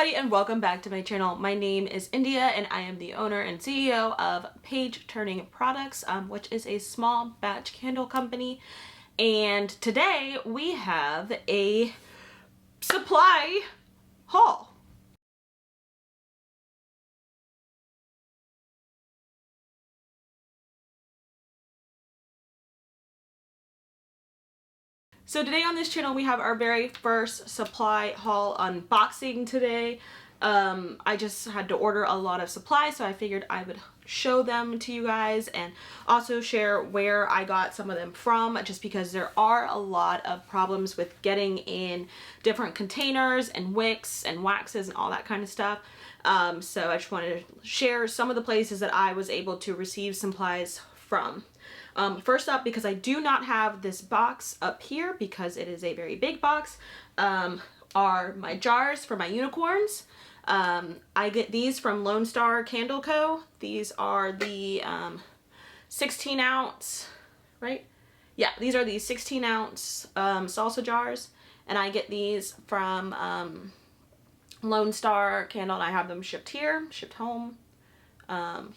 everybody and welcome back to my channel. My name is India and I am the owner and CEO of Page Turning Products, which is a small batch candle company. And today we have a supply haul. So today on this channel we have our very first supply haul unboxing today. I just had to order a lot of supplies, so I figured I would show them to you guys and also share where I got some of them from, just because there are a lot of problems with getting in different containers and wicks and waxes and all that kind of stuff. So I just wanted to share some of the places that I was able to receive supplies from. First up, because I do not have this box up here because it is a very big box, are my jars for my unicorns. I get these from Lone Star Candle Co. These are the 16 ounce, right? Yeah, these are the 16 ounce salsa jars, and I get these from Lone Star Candle, and I have them shipped home.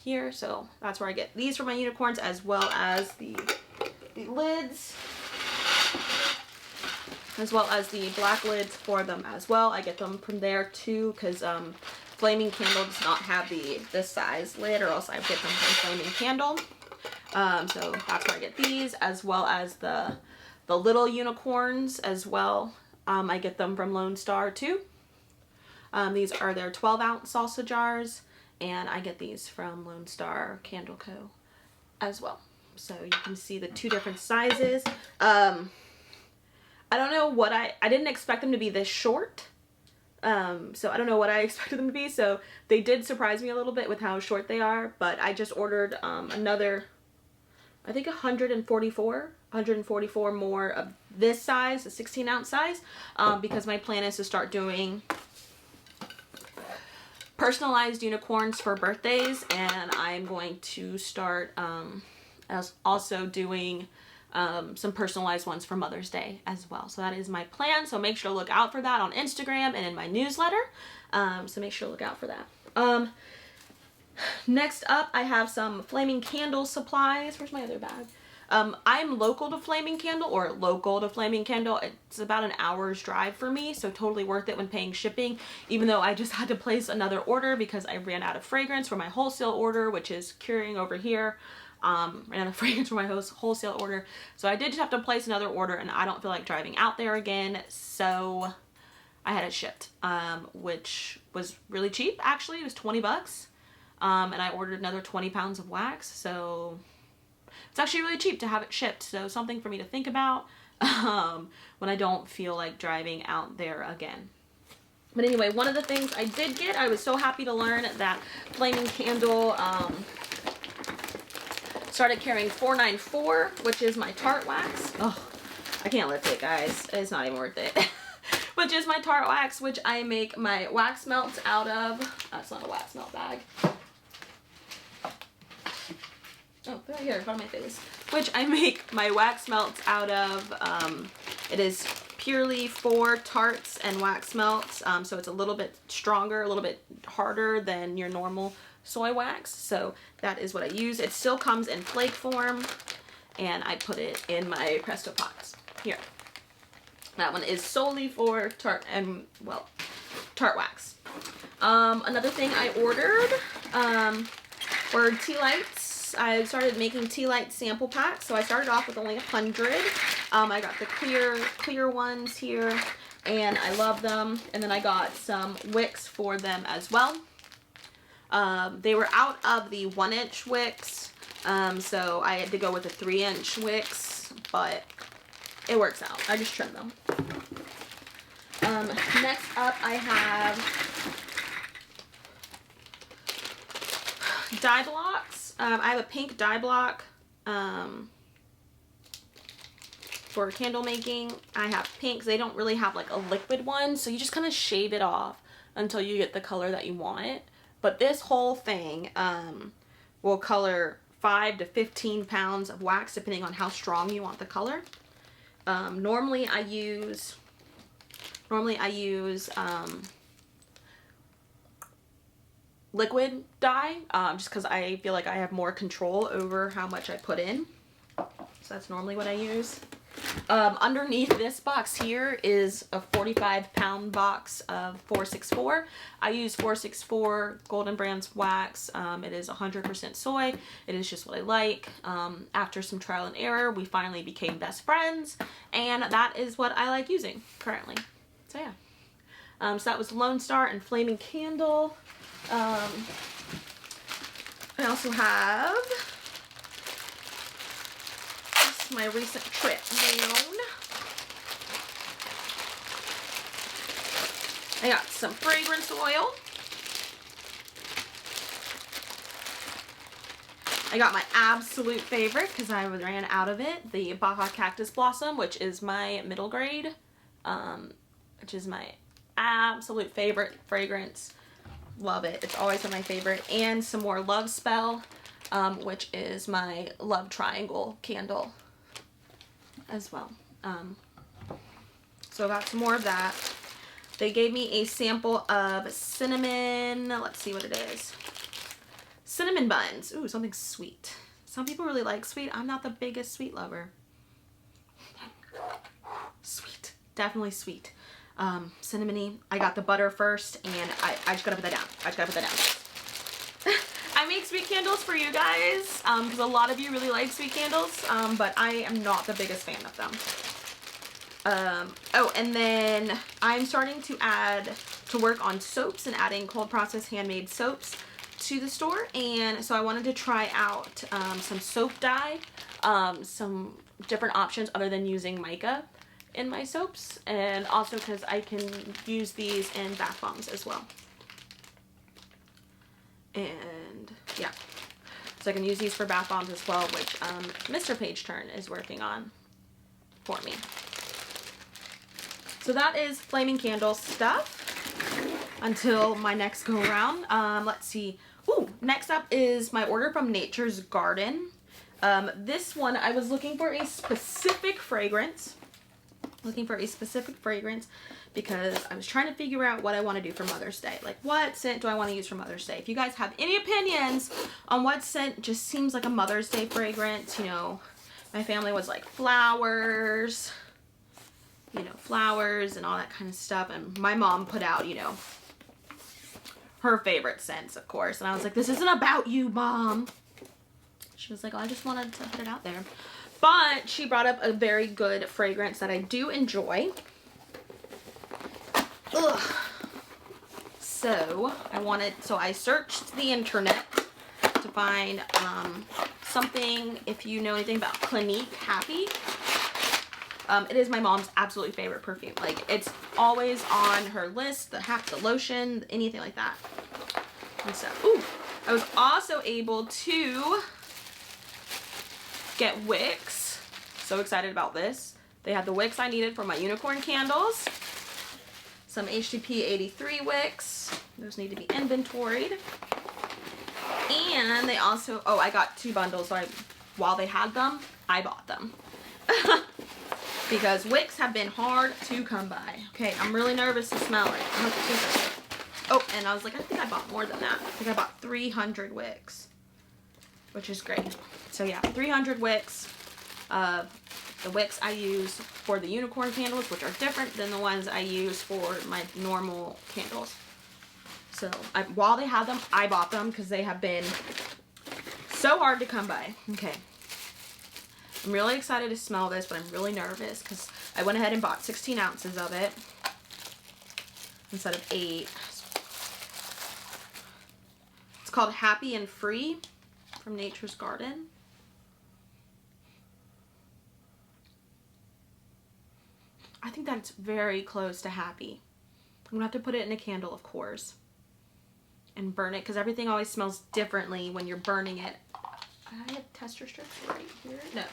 Here, so that's where I get these for my unicorns, as well as the lids, as well as the black lids for them as well. I get them from there too, because Flaming Candle does not have this size lid, or else I get them from Flaming Candle. So that's where I get these, as well as the little unicorns as well. I get them from Lone Star too. These are their 12 ounce salsa jars, and I get these from Lone Star Candle Co. as well. So you can see the two different sizes. I don't know what I didn't expect them to be this short. So I don't know what I expected them to be. So they did surprise me a little bit with how short they are, but I just ordered another, I think 144 more of this size, the 16 ounce size, because my plan is to start doing personalized unicorns for birthdays, and I'm going to start also doing some personalized ones for Mother's Day as well. So that is my plan, so make sure to look out for that on Instagram and in my newsletter. So make sure to look out for that. Next up, I have some Flaming Candle supplies. Where's my other bag? I'm local to Flaming Candle. It's about an hour's drive for me, so totally worth it when paying shipping, even though I just had to place another order because I ran out of fragrance for my wholesale order, which is curing over here. Ran out of fragrance for my wholesale order, so I did just have to place another order, and I don't feel like driving out there again, so I had it shipped, which was really cheap. Actually, it was 20 bucks, and I ordered another 20 pounds of wax, so it's actually really cheap to have it shipped. So something for me to think about when I don't feel like driving out there again. But anyway, one of the things I did get, I was so happy to learn that Flaming Candle started carrying 494, which is my Tarte wax. Oh, I can't lift it, guys. It's not even worth it. Which is my Tarte wax, which I make my wax melts out of. That's not a wax melt bag. Oh, right here, in front of my face. Which I make my wax melts out of. It is purely for tarts and wax melts. So it's a little bit stronger, a little bit harder than your normal soy wax. So that is what I use. It still comes in flake form, and I put it in my Presto pots. Here. That one is solely for tart and, well, tart wax. Another thing I ordered were tea lights. I started making tea light sample packs, so I started off with only 100. I got the clear ones here, and I love them. And then I got some wicks for them as well. They were out of the 1-inch wicks, so I had to go with the 3-inch wicks, but it works out. I just trim them. Next up, I have dye blocks. I have a pink dye block for candle making. I have pinks. They don't really have like a liquid one, so you just kind of shave it off until you get the color that you want it. But this whole thing will color 5 to 15 pounds of wax, depending on how strong you want the color. Normally I use liquid dye, just because I feel like I have more control over how much I put in. So that's normally what I use. Underneath this box here is a 45-pound box of 464. I use 464 Golden Brands wax. It is 100% soy. It is just what I like. After some trial and error, we finally became best friends, and that is what I like using currently. So yeah. So that was Lone Star and Flaming Candle. I also have my recent trip down. I got some fragrance oil. I got my absolute favorite because I ran out of it, the Baja Cactus Blossom, which is my middle grade, which is my absolute favorite fragrance. Love it. It's always been my favorite. And some more Love Spell, which is my love triangle candle as well. So I got some more of that. They gave me a sample of cinnamon, let's see what it is. Cinnamon buns. Ooh, something sweet. Some people really like sweet. I'm not the biggest sweet lover. Sweet. Definitely sweet. Cinnamony. I got the butter first, and I just gotta put that down. I just gotta put that down. I make sweet candles for you guys, because a lot of you really like sweet candles, but I am not the biggest fan of them. Oh, and then I'm starting to work on soaps and adding cold process handmade soaps to the store, and so I wanted to try out some soap dye, some different options other than using mica in my soaps, and also because I can use these in bath bombs as well. And yeah, so I can use these for bath bombs as well, which Mr. Page Turn is working on for me. So that is Flaming Candle stuff until my next go around. Let's see. Ooh, next up is my order from Nature's Garden. This one, I was looking for a specific fragrance. Because I was trying to figure out what I want to do for Mother's Day. Like, what scent do I want to use for Mother's Day? If you guys have any opinions on what scent just seems like a Mother's Day fragrance, you know, my family was like flowers, you know, flowers and all that kind of stuff. And my mom put out, you know, her favorite scents, of course. And I was like, this isn't about you, Mom. She was like, oh, I just wanted to put it out there. But she brought up a very good fragrance that I do enjoy. Ugh. So I searched the internet to find something, if you know anything about Clinique Happy. It is my mom's absolutely favorite perfume. Like, it's always on her list, the lotion, anything like that. And so, ooh, I was also able to get wicks. So excited about this. They had the wicks I needed for my unicorn candles. Some HTP 83 wicks. Those need to be inventoried. And they also, oh, I got 2 bundles. So while they had them, I bought them. Because wicks have been hard to come by. Okay, I'm really nervous to smell it. Oh, and I was like, I think I bought more than that. I think I bought 300 wicks, which is great. So yeah, 300 wicks. The wicks I use for the unicorn candles, which are different than the ones I use for my normal candles. So while they had them, I bought them because they have been so hard to come by. Okay. I'm really excited to smell this, but I'm really nervous because I went ahead and bought 16 ounces of it instead of 8. It's called Happy and Free from Nature's Garden. I think that's very close to Happy. I'm gonna have to put it in a candle, of course, and burn it because everything always smells differently when you're burning it. I have tester strips right here. No.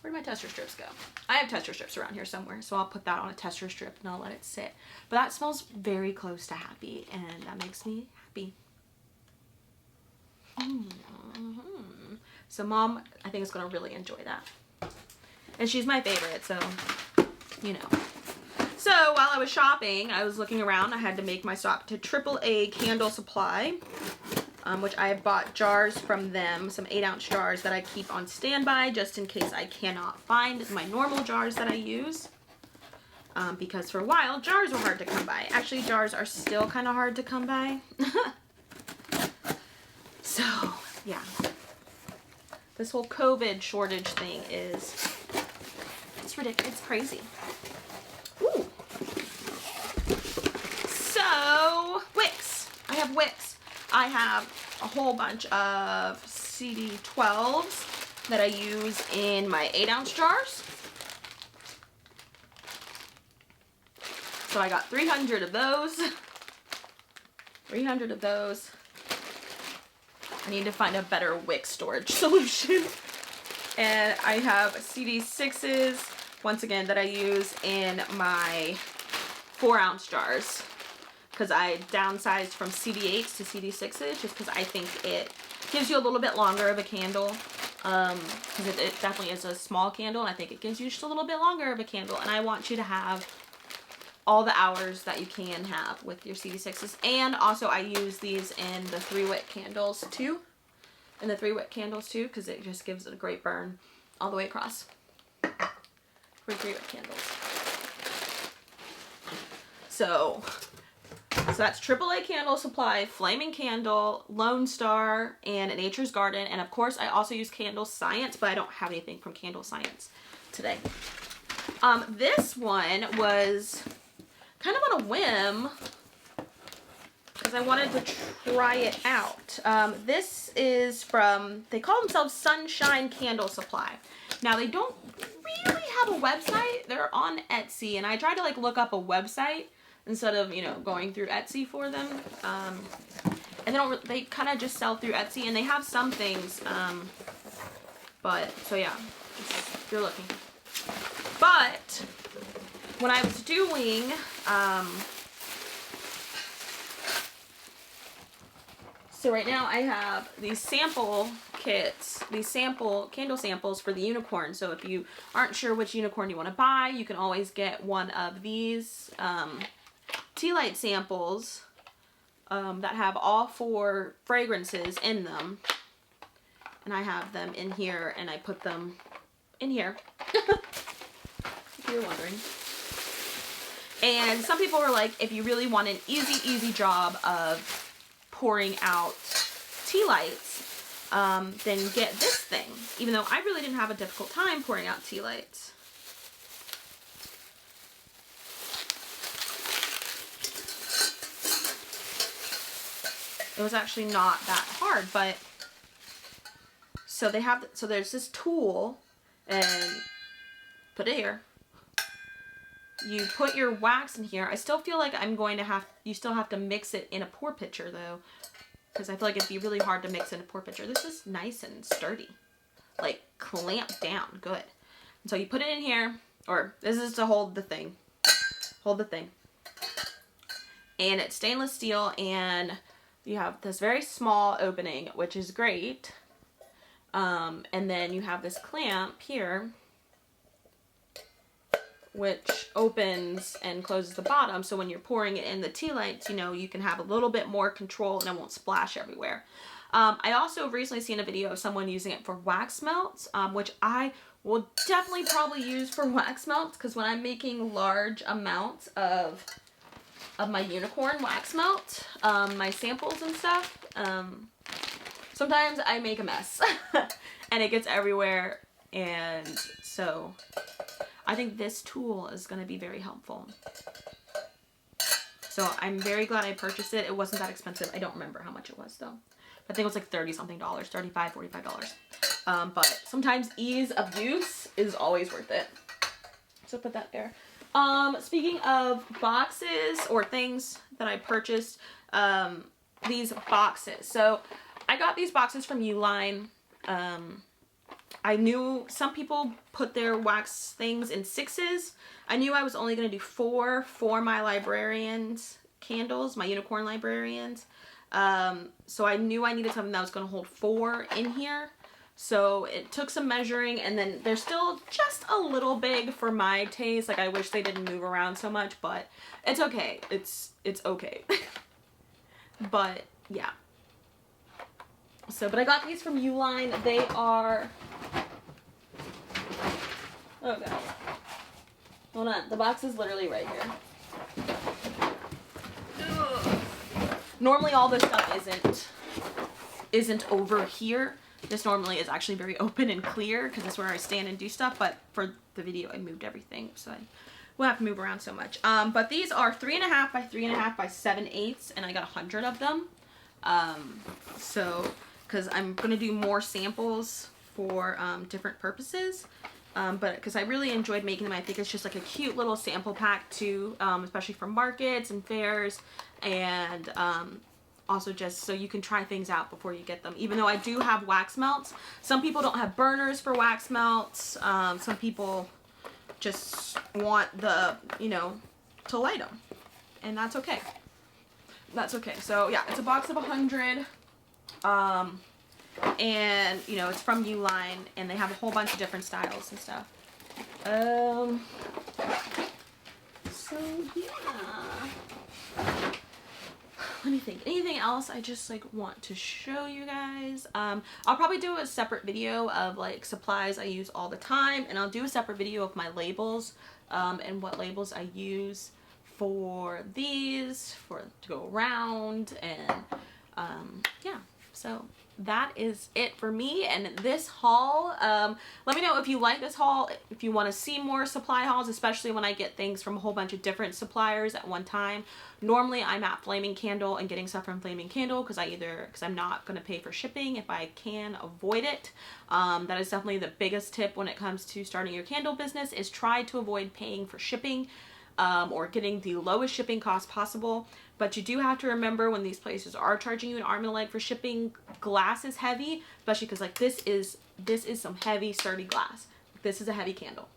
Where'd my tester strips go? I have tester strips around here somewhere, so I'll put that on a tester strip and I'll let it sit. But that smells very close to Happy, and that makes me happy. So Mom, I think, is going to really enjoy that. And she's my favorite, so, you know. So while I was shopping, I was looking around. I had to make my stop to AAA Candle Supply, which I have bought jars from them, some 8-ounce jars that I keep on standby just in case I cannot find my normal jars that I use. Because for a while, jars were hard to come by. Actually, jars are still kind of hard to come by. So, yeah. This whole COVID shortage thing it's ridiculous. It's crazy. Ooh. So, wicks. I have wicks. I have a whole bunch of CD12s that I use in my 8-ounce jars. So I got 300 of those. 300 of those. I need to find a better wick storage solution. And I have CD6s, once again, that I use in my 4-ounce jars. Because I downsized from CD8s to CD6s, just because I think it gives you a little bit longer of a candle. Because it definitely is a small candle, and I think it gives you just a little bit longer of a candle. And I want you to have all the hours that you can have with your CD6s. And also I use these in the 3-wick candles too. Because it just gives it a great burn all the way across for 3-wick candles. So that's AAA Candle Supply, Flaming Candle, Lone Star, and Nature's Garden. And of course I also use Candle Science, but I don't have anything from Candle Science today. This one was kind of on a whim because I wanted to try it out. This is from, they call themselves Sunshine Candle Supply. Now they don't really have a website. They're on Etsy, and I tried to like look up a website instead of, you know, going through Etsy for them. And they kind of just sell through Etsy, and they have some things. But so yeah, if you're looking. But when I was doing, so right now I have these sample kits, these candle samples for the unicorn. So if you aren't sure which unicorn you want to buy, you can always get one of these tea light samples that have all 4 fragrances in them. And I have them in here, and I put them in here. If you're wondering. And some people were like, if you really want an easy job of pouring out tea lights, then get this thing. Even though I really didn't have a difficult time pouring out tea lights. It was actually not that hard, but so they have, so there's this tool, and put it here. You put your wax in here. I still feel like you still have to mix it in a pour pitcher though, because I feel like it'd be really hard to mix in a pour pitcher. This is nice and sturdy, like clamped down good. And so you put it in here, or this is to hold the thing. And it's stainless steel, and you have this very small opening, which is great. And then you have this clamp here, which opens and closes the bottom, so when you're pouring it in the tea lights, you know, you can have a little bit more control and it won't splash everywhere. I also recently seen a video of someone using it for wax melts, which I will definitely probably use for wax melts, because when I'm making large amounts of my unicorn wax melt, my samples and stuff, sometimes I make a mess and it gets everywhere, and so I think this tool is going to be very helpful. So I'm very glad I purchased it. It wasn't that expensive. I don't remember how much it was though. I think it was like $30-something, $35, $45. But sometimes ease of use is always worth it. So put that there. Speaking of boxes or things that I purchased, these boxes. So I got these boxes from Uline. I knew some people put their wax things in 6s. I knew I was only going to do 4 for my librarians candles, my unicorn librarians. So I knew I needed something that was going to hold 4 in here. So it took some measuring, and then they're still just a little big for my taste. Like, I wish they didn't move around so much, but it's okay. It's okay. But yeah. So, but I got these from Uline. They are, oh god. Hold on, the box is literally right here. Ugh. Normally all this stuff isn't over here. This normally is actually very open and clear because it's where I stand and do stuff, but for the video I moved everything, so I won't have to move around so much. But these are 3.5 by 3.5 by 7/8, and I got 100 of them. So, because I'm going to do more samples for different purposes. But because I really enjoyed making them, I think it's just like a cute little sample pack too, especially for markets and fairs, and also just so you can try things out before you get them. Even though I do have wax melts, some people don't have burners for wax melts. Some people just want the, you know, to light them, and that's okay. That's okay. So yeah, it's a box of 100. And you know, it's from Uline, and they have a whole bunch of different styles and stuff. So yeah, let me think. Anything else I just like want to show you guys? I'll probably do a separate video of like supplies I use all the time, and I'll do a separate video of my labels, and what labels I use for these, to go around, and yeah, so that is it for me and this haul. Let me know if you like this haul, if you want to see more supply hauls, especially when I get things from a whole bunch of different suppliers at one time. Normally I'm at Flaming Candle and getting stuff from Flaming Candle because I'm not going to pay for shipping if I can avoid it. That is definitely the biggest tip when it comes to starting your candle business, is try to avoid paying for shipping. Or getting the lowest shipping cost possible. But you do have to remember, when these places are charging you an arm and a leg for shipping, glass is heavy, especially because like this is some heavy sturdy glass. This is a heavy candle.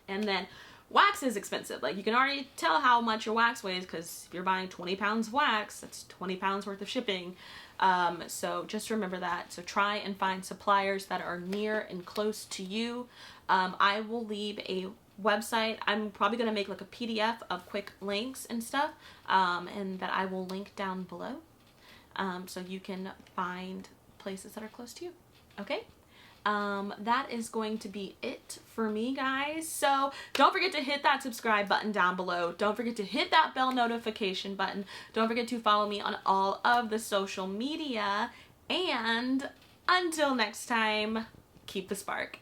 And then wax is expensive. Like, you can already tell how much your wax weighs, because if you're buying 20 pounds of wax, that's 20 pounds worth of shipping. So just remember that. So try and find suppliers that are near and close to you. I will leave a website. I'm probably going to make like a PDF of quick links and stuff, and that I will link down below, so you can find places that are close to you. Okay? That is going to be it for me, guys. So don't forget to hit that subscribe button down below. Don't forget to hit that bell notification button. Don't forget to follow me on all of the social media. And until next time, keep the spark.